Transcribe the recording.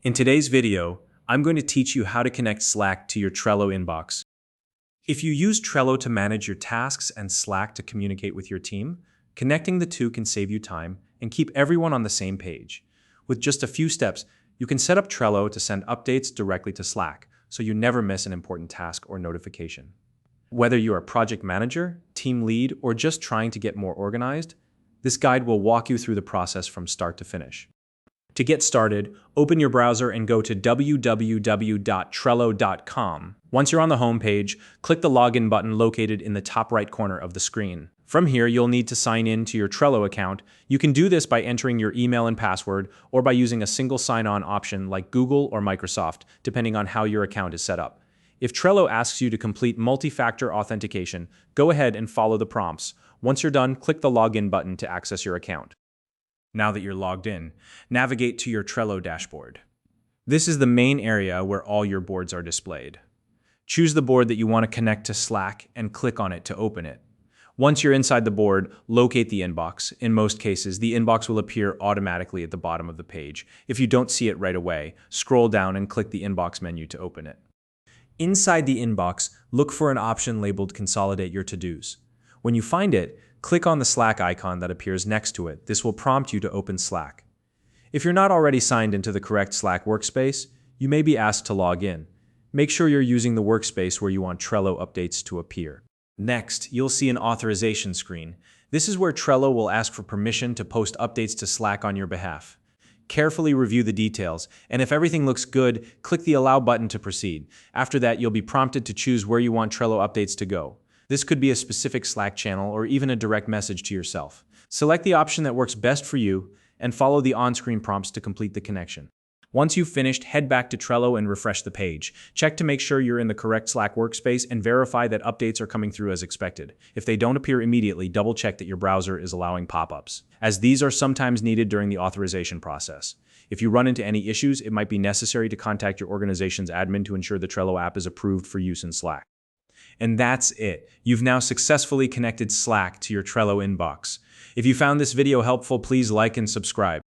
In today's video, I'm going to teach you how to connect Slack to your Trello inbox. If you use Trello to manage your tasks and Slack to communicate with your team, connecting the two can save you time and keep everyone on the same page. With just a few steps, you can set up Trello to send updates directly to Slack, so you never miss an important task or notification. Whether you're a project manager, team lead, or just trying to get more organized, this guide will walk you through the process from start to finish. To get started, open your browser and go to www.trello.com. Once you're on the home page, click the login button located in the top right corner of the screen. From here, you'll need to sign in to your Trello account. You can do this by entering your email and password, or by using a single sign-on option like Google or Microsoft, depending on how your account is set up. If Trello asks you to complete multi-factor authentication, go ahead and follow the prompts. Once you're done, click the login button to access your account. Now that you're logged in, navigate to your Trello dashboard. This is the main area where all your boards are displayed. Choose the board that you want to connect to Slack and click on it to open it. Once you're inside the board, locate the inbox. In most cases, the inbox will appear automatically at the bottom of the page. If you don't see it right away, scroll down and click the inbox menu to open it. Inside the inbox, look for an option labeled Consolidate Your To-Dos. When you find it, click on the Slack icon that appears next to it. This will prompt you to open Slack. If you're not already signed into the correct Slack workspace, you may be asked to log in. Make sure you're using the workspace where you want Trello updates to appear. Next, you'll see an authorization screen. This is where Trello will ask for permission to post updates to Slack on your behalf. Carefully review the details, and if everything looks good, click the Allow button to proceed. After that, you'll be prompted to choose where you want Trello updates to go. This could be a specific Slack channel or even a direct message to yourself. Select the option that works best for you and follow the on-screen prompts to complete the connection. Once you've finished, head back to Trello and refresh the page. Check to make sure you're in the correct Slack workspace and verify that updates are coming through as expected. If they don't appear immediately, double-check that your browser is allowing pop-ups, as these are sometimes needed during the authorization process. If you run into any issues, it might be necessary to contact your organization's admin to ensure the Trello app is approved for use in Slack. And that's it. You've now successfully connected Slack to your Trello inbox. If you found this video helpful, please like and subscribe.